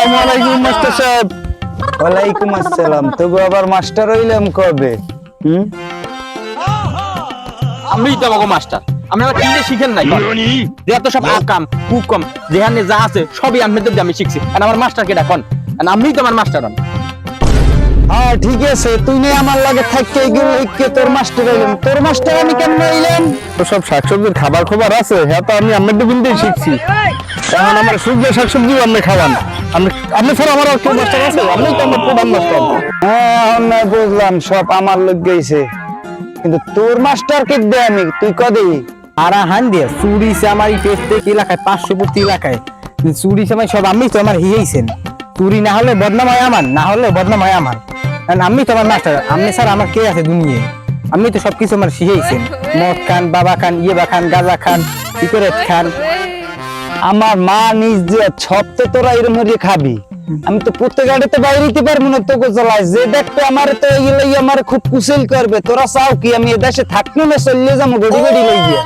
আসসালামু আলাইকুম মাস্টার সাহেব। ওয়ালাইকুম আসসালাম। তবু আবার মাস্টার হইলাম কবে? আমি তো আমাকে মাস্টার আমি আমার কিনে শিখেন নাই যে এত সব আকাম কুকম যেখানে যা আছে সবই আপনাদের দিয়ে আমি শিখছি আর আমার মাস্টারকে ডাকন আমি তো আমার মাস্টার হন। হ্যাঁ ঠিক আছে, তুই নে আমার লাগে থাকতে এগুলো কে তোর মাস্টার হইলাম। তোর মাস্টার আমি কেমন হইলাম? তো সব শাকসবজির খাবার খবর আছে, হ্যাঁ তো আমি আপনাদের বিনতেই শিখছি। এখন আমার সবজি শাকসবজিও আপনি খাওয়ান। আপনি স্যার আমার আর কেউ মাস্টার আছে? আপনি তো আমার প্রধান মাস্টার। হ্যাঁ আমি বুঝলাম সব আমার লোক গেছে, কিন্তু তোর মাস্টার কে দে আমি তুই কদে? আরা হান দিয়ে চুরি সে আমার এই প্রত্যেক এলাকায় 500 প্রতি এলাকায় চুরি সময় সব আমি তো আমার হিয়েছেন। চুরি না হলে বদনাম হয় আমার, না হলে বদনাম হয় আমার। কারণ আমি তো আমার মাস্টার, আপনি স্যার আমার কে আছে দুনিয়ায়? আমি তো সবকিছু আমার শিখেছেন। মদ খান, বাবা খান, ইয়েবা খান, গাঁজা খান, সিগারেট খান। আমার মা নিজ যে সব তো তোরা এরম হয়ে খাবি। আমি তো প্রত্যেক গাড়িতে বাইরে দিতে পারবো না তোকে জ্বালাই যে দেখতে আমার তো এগুলো আমার খুব কুশল করবে। তোরা চাও কি আমি এদেশে থাকবো না চলে যাবো গড়ি গড়ি লই গিয়ে?